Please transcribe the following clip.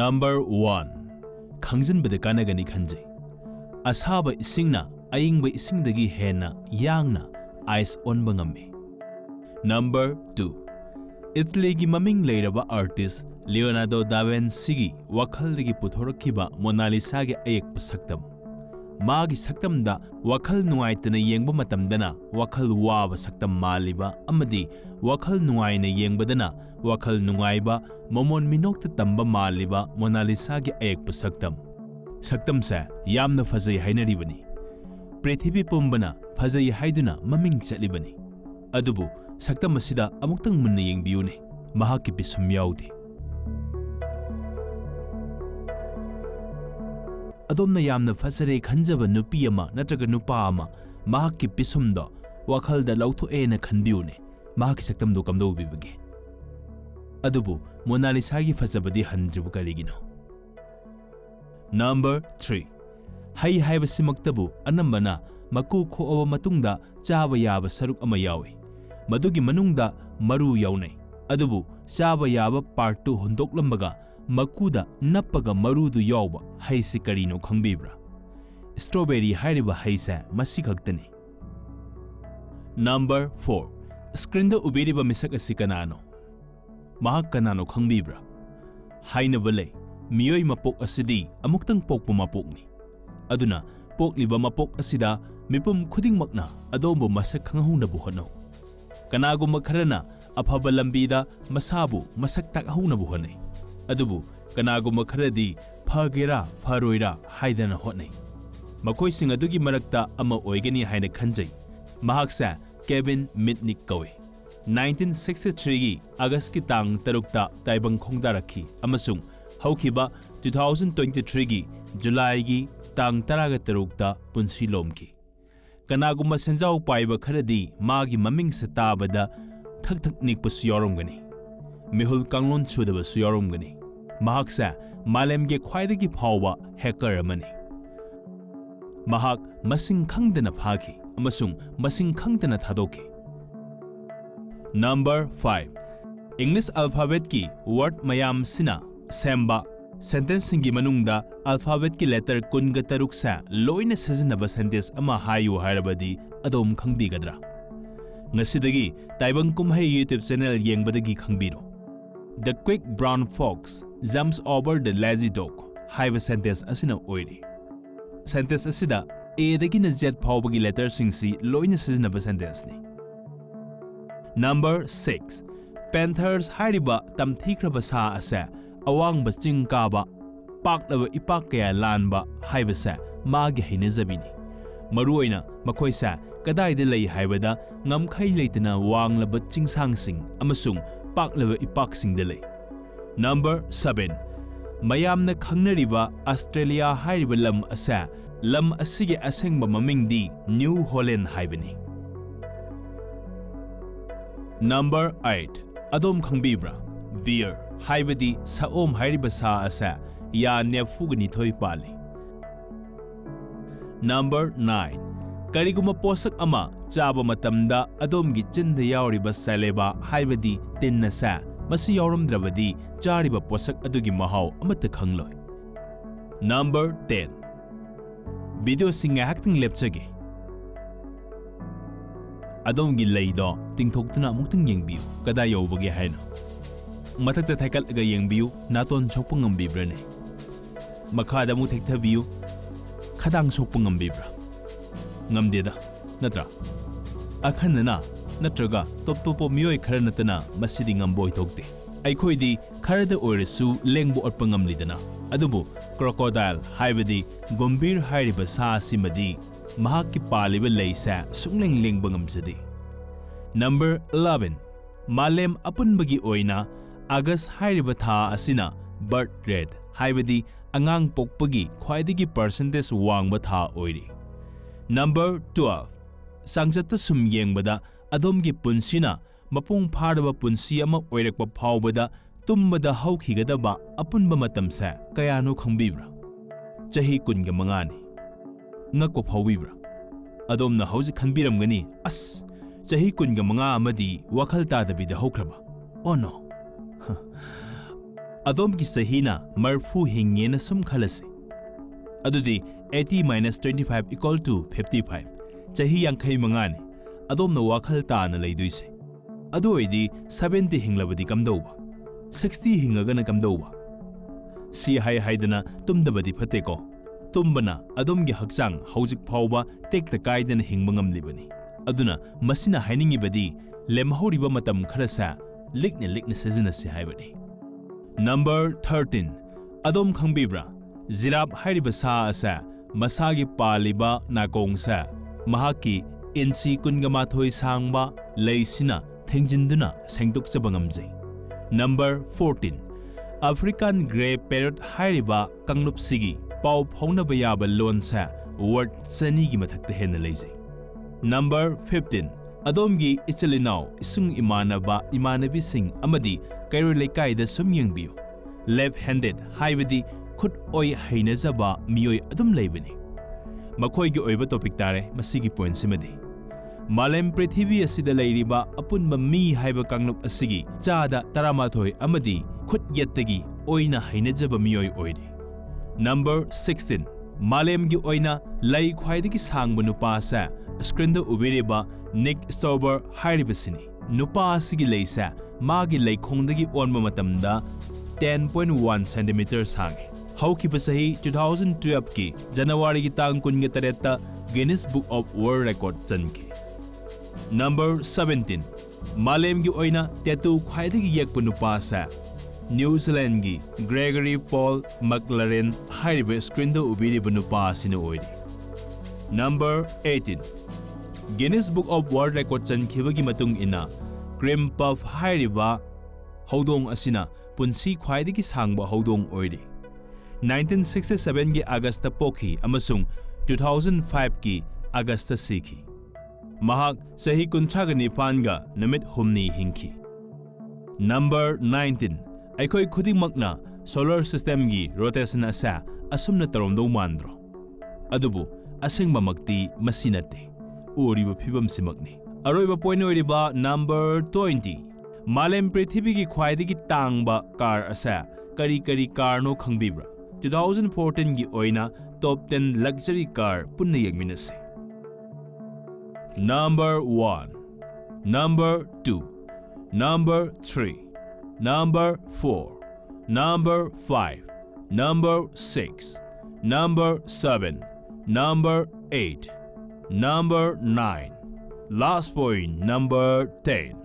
Number 1. Khangzanbada kanagani khanjay. Asaba isingna ayingba isingdagi henna yangna ice onba ngami. Number 2. Italygi maming leiraba artist Leonardo da Vinci'gi wakhaldagi puthorakhiba Monalisagi Ayekpa saktam. Magi saktamda wakhal nungaitana yengba matamdana wakhal waba saktam maliba amadi wakhal nungaina yengbadana wakhal nungaiba momon minokta tamba maliba Monalisagi Ayekpa saktam. Saktam sa yamna fazai hainaribani. Prithibi pumbana fazai haiduna maming chatlibani. Adubu saktam asida amuktang munna yengbiyune. Mahakki Pisum Yaode. Adomna yamna fazare khanjaba nupi ama natraga nupa ama mahakki Pisumda wakhalda lauthoena khanbiyune. Mahakki saktamdo kamdobibage. Adubu Monalisagi fazabadi handribu karigino. Number 3. Hai haibasimagtabu anambana maku khoaba matungda chaba yaba saruk ama yawi. Madugi manungda maru yawnai. Adubu chaba yaba part 2 hundoklambaga makuda nappaga marudu yawba haisi karino khangbibra. Strawberry hairiba haisa masi khaktani. Number 4. Screenda ubiriba misak asi kanano. Mahak kanano khangbibra. Hainaba lay. Miyoy mapok asidi amuktang pokpo mapokni. Aduna pokliba mapok asida mipum khudingmakna adombo masak khangahuna buhanaw. Kanago makharana afaba lambida masabu masak takahuna buhanay. Adubu kanago makharadi phagera pharoira haidana hotnay. Makoy sing adugi marakta ama oigani haina khanjay. Mahaksa Kevin Mitnick kawi. 1963 gi August ki tang tarukta taibang khongdarakhi amasung haukiba 2023 gi July gi tang taraga tarukta punsi lomki. Kanaguma senjau paiba kharadi magi maming sa tabada thak thak nikpa suyoromgani. Mihul kanglon chudaba suyoromgani. Mahaksa malemge khwaidagi phawba hacker amani. Mahak masing khangdana phagi amasung masing khangdana thadoki. Number 5. English alphabet ki word mayam sina semba sentence singi manungda alphabet ki letter kunga taruk sa loina sajanaba sentence ama hayu harabadi adom khangbigadra. Ngasidagi taibang kumhay YouTube channel yengbadagi khangbiro. The quick brown fox jumps over the lazy dog haiba sentence asina oiri. Sentence asida A dagi na Z phawbagi letter singsi loina sajanaba sentence ni. Number 6. Panthers hariba tamthikraba sa asa awangba ching kaba paklaba ipak kaya lanba haibasa magi hainazabini. Maruoina makoisa kadaida lay haibada ngamkhay laytana wanglaba chingsangsing amasung paklaba ipaksing dalay. Number 7. Mayamna khangnariba Australia hariba lam asa lam asige asengba mamingdi New Holland haibani. Number 8. Adom khangbibra beer haibadi saom hairiba sa asa ya nefugani thoi pali. Number 9. Kariguma posak ama chaba matamda adomgi chinda yauriba saleba haibadi tinna sa masi yaurumdrabadi chariba posak adugi mahaw amata khangloi. Number 10. Video singa hakting lepchage. Adomgi laydo tingthoktuna amuktang yengbiu kada yawbagi haino. Matakta thaikal aga yengbiu naton sokpa ngambibra ne. Makhada mu thektabiu khadang sokpa ngambibra. Ngamdeda natra. Akhanna natraga top miyoi khara natana masidi ngamboi thokte. Aikhoidi kharada oirisu lengbo otpa ngamlidana. Adubu crocodile haibadi gombir hairiba sa simadi mahakki paliba laysa sungleng lengba ngamjadi. Number 11. Malem apunbagi oina August hairiba tha asina birth rate haibadi angang pokpagi khwaidagi percentage wangba tha oiri. Number 12. Sangjata sum yengbada adomgi punsina mapung pharaba punsi ama oirakpa phawbada tumbada haukigadaba apunba matamsa kayano khangbibra. Chahi kunga mangani. Ngakwa phawibra. Adomna hauji khanbiramgani as chahi kunga manga amadi wakhal tadabida hokraba. Oh no. ꯑꯗꯣꯝꯒꯤ ꯆꯍꯤꯅ ꯃꯔꯐꯨ ꯍꯤꯡꯉꯦꯅ ꯁꯨꯝ ꯈꯜꯂꯁꯤ ꯑꯗꯨꯗꯤ 80 - 25 = 55 ꯆꯍꯤ 65ꯅꯤ ꯑꯗꯣꯝꯅ ꯋꯥꯈꯜ ꯇꯥꯅ ꯂꯩꯗꯣꯏꯁꯦ ꯑꯗꯨ ꯑꯣꯏꯗꯤ 70 ꯍꯤꯡꯂꯕꯗꯤ ꯀꯝꯗꯧꯕ 60 ꯍꯤꯡꯉꯒꯅ ꯀꯝꯗꯧꯕ ꯁꯤ ꯍꯥꯏꯗꯅ ꯇꯨꯝꯗꯕꯗꯤ ꯐꯠꯇꯦꯀꯣ ꯇꯨꯝꯕꯅ ꯑꯗꯣꯝꯒꯤ ꯍꯛꯆꯥꯡ ꯍꯧꯖꯤꯛ ꯐꯥꯎꯕ ꯇꯦꯛꯇ ꯀꯥꯏꯗꯅ ꯍꯤꯡꯕ ꯉꯝꯂꯤꯕꯅꯤ ꯑꯗꯨꯅ ꯃꯁꯤꯅ ꯍꯥꯏꯅꯤꯡꯉꯤꯕꯗꯤ ꯂꯦꯝꯍꯧꯔꯤꯕ ꯃꯇꯝ ꯈꯔꯁꯦ ꯂꯤꯛꯅ ꯁꯤꯖꯤꯟꯅꯁꯤ ꯍꯥꯏꯕꯅꯤ ꯅꯝꯕꯔ 13 ꯑꯗꯣꯝ ꯈꯪꯕꯤꯕ꯭ꯔꯥ ꯖꯤꯔꯥꯞ ꯍꯥꯏꯔꯤꯕ ꯁꯥ ꯑꯁꯦ ꯃꯁꯥꯒꯤ ꯄꯥꯜꯂꯤꯕ ꯅꯥꯀꯣꯡꯁꯦ ꯃꯍꯥꯛꯀꯤ ꯏꯟꯆꯤ 12 ꯁꯥꯡꯕ ꯂꯩꯁꯤꯅ ꯊꯦꯡꯖꯤꯟꯗꯨꯅ ꯁꯦꯡꯗꯣꯛꯆꯕ ꯉꯝꯖꯩ ꯅꯝꯕꯔ 14 ꯑꯐ꯭ꯔꯤꯀꯥꯟ ꯒ꯭ꯔꯦ ꯄꯦꯔꯣꯠ ꯍꯥꯏꯔꯤꯕ ꯀꯥꯡꯂꯨꯞꯁꯤꯒꯤ ꯄꯥꯎ ꯐꯥꯎꯅꯕ ꯌꯥꯕ ꯂꯣꯟꯁꯦ ꯋꯥꯔꯗ 200ꯒꯤ ꯃꯊꯛꯇ ꯍꯦꯟꯅ ꯂꯩꯖꯩ ꯅꯝꯕꯔ 15 ꯑꯗꯣꯝꯒꯤ ꯏꯆꯤꯜ ꯏꯅꯥꯎ ꯏꯁꯨꯡ ꯏꯃꯥꯟꯅꯕ ꯏꯃꯥꯟꯅꯕꯤꯁꯤꯡ ꯑꯃꯗꯤ ꯀꯩꯔꯣꯏ ꯂꯩꯀꯥꯏꯗ ꯁꯨꯝ ꯌꯦꯡꯕꯤꯌꯨ ꯂꯦꯐ ꯍꯦꯟꯗꯦꯗ ꯍꯥꯏꯕꯗꯤ ꯈꯨꯠ ꯑꯣꯏ ꯍꯩꯅꯖꯕ ꯃꯤꯑꯣꯏ ꯑꯗꯨꯝ ꯂꯩꯕꯅꯤ ꯃꯈꯣꯏꯒꯤ ꯑꯣꯏꯕ ꯇꯣꯄꯤꯛ ꯇꯥꯔꯦ ꯃꯁꯤꯒꯤ ꯄꯣꯏꯟꯠꯁꯤꯃꯗꯤ ꯃꯥꯂꯦꯝ ꯄ꯭ꯔꯤꯊꯤꯕꯤ ꯑꯁꯤꯗ ꯂꯩꯔꯤꯕ ꯑꯄꯨꯟꯕ ꯃꯤ ꯍꯥꯏꯕ ꯀꯥꯡꯂꯨꯞ ꯑꯁꯤꯒꯤ ꯆꯥꯗ 11 ꯑꯃꯗꯤ ꯈꯨꯠ ꯌꯦꯠꯇꯒꯤ ꯑꯣꯏꯅ ꯍꯩꯅꯖꯕ ꯃꯤꯑꯣꯏ ꯑꯣꯏꯔꯤ ꯅꯝꯕꯔ 16 ꯃꯥꯂꯦꯝꯒꯤ ꯑꯣꯏꯅ ꯂꯩ ꯈ꯭ꯋꯥꯏꯗꯒꯤ ꯁꯥꯡꯕ ꯅꯨꯄꯥ ꯑꯁꯦ ꯁꯀ꯭ꯔꯤꯟꯗ ꯎꯕꯤꯔꯤꯕ ꯅꯤꯛ ꯁ꯭ꯇꯣꯕꯔ ꯍꯥꯏꯔꯤꯕꯁꯤꯅꯤ ꯅꯨꯄꯥ ꯑꯁꯤꯒꯤ ꯂꯩꯁꯦ ꯃꯥꯒꯤ ꯂꯩꯈꯣꯡꯗꯒꯤ ꯑꯣꯟꯕ ꯃꯇꯝꯗ 10.1 ꯁꯦꯟꯇꯤꯃꯤꯇꯔ ꯁꯥꯡꯉꯤ ꯍꯧꯈꯤꯕ ꯆꯍꯤ 2012ꯀꯤ ꯖꯅꯋꯥꯔꯤꯒꯤ ꯇꯥꯡ 28ꯇ Guinness book of world record ꯆꯟꯈꯤ ꯅꯝꯕꯔ 17 ꯃꯥꯂꯦꯝꯒꯤ ꯑꯣꯏꯅ ꯇꯦꯇꯨ ꯈ꯭ꯋꯥꯏꯗꯒꯤ ꯌꯦꯛꯄ ꯅꯨꯄꯥ ꯑꯁꯦ ꯅ꯭ꯌꯨꯖꯤꯂꯦꯟꯗꯒꯤ ꯒ꯭ꯔꯦꯒꯔꯤ ꯄꯣꯜ ꯃꯛꯂꯥꯔꯦꯟ ꯍꯥꯏꯔꯤꯕ ꯁꯀ꯭ꯔꯤꯟꯗ ꯎꯕꯤꯔꯤꯕ ꯅꯨꯄꯥ ꯑꯁꯤꯅ ꯑꯣꯏꯔꯤ number 18 Guinness book of world record ꯆꯟꯈꯤꯕꯒꯤ ꯃꯇꯨꯡ ꯏꯟꯅ ꯀ꯭ꯔꯤꯝ ꯄꯐ ꯍꯥꯏꯔꯤꯕ ꯍꯧꯗꯣꯡ ꯑꯁꯤꯅ ꯄꯨꯟꯁꯤ ꯈ꯭ꯋꯥꯏꯗꯒꯤ ꯁꯥꯡꯕ ꯍꯧꯗꯣꯡ ꯑꯣꯏꯔꯤ 1967ꯒꯤ ꯑꯥꯒꯁꯇ ꯄꯣꯛꯈꯤ ꯑꯃꯁꯨꯡ 2005ꯀꯤ ꯑꯥꯒꯁꯇ ꯁꯤꯈꯤ ꯃꯍꯥꯛ ꯆꯍꯤ 39ꯒ ꯅꯨꯃꯤꯠ 8 ꯍꯤꯡꯈꯤ ꯅꯝꯕꯔ 19 ꯑꯩꯈꯣꯏ ꯈꯨꯗꯤꯡꯃꯛꯅ ꯁꯣꯂꯔ ꯁꯤꯁꯇꯦꯝꯒꯤ ꯔꯣꯇꯦꯁꯟ ꯑꯁꯦ ꯑꯁꯨꯝꯅ ꯇꯧꯔꯝꯗꯧ ꯃꯥꯟꯗ꯭ꯔꯣ ꯑꯗꯨꯕꯨ ꯑꯁꯦꯡꯕꯃꯛꯇꯤ ꯃꯁꯤ ꯅꯠꯇꯦ ꯎꯔꯤꯕ ꯐꯤꯕꯝꯁꯤꯃꯛꯅꯤ ꯑꯔꯣꯏꯕ ꯄꯣꯏꯟꯠ ꯑꯣꯏꯔꯤꯕ ꯅꯝꯕꯔ 20 ꯃꯥꯂꯦꯝ ꯄ꯭ꯔꯤꯊꯤꯕꯤꯒꯤ ꯈ꯭ꯋꯥꯏꯗꯒꯤ ꯇꯥꯡꯕ ꯀꯥꯔ ꯑꯁꯦ ꯀꯔꯤ ꯀꯥꯔꯅꯣ ꯈꯪꯕꯤꯕ꯭ꯔꯥ 2014ꯒꯤ ꯑꯣꯏꯅ ꯇꯣꯞ 10 ꯂꯛꯖꯔꯤ ꯀꯥꯔ ꯄꯨꯟꯅ ꯌꯦꯡꯃꯤꯟꯅꯁꯤ Number 1 Number 2 Number 3 Number 4 Number 5 Number 6 Number 7 Number 8 Number 9 Last point, number 10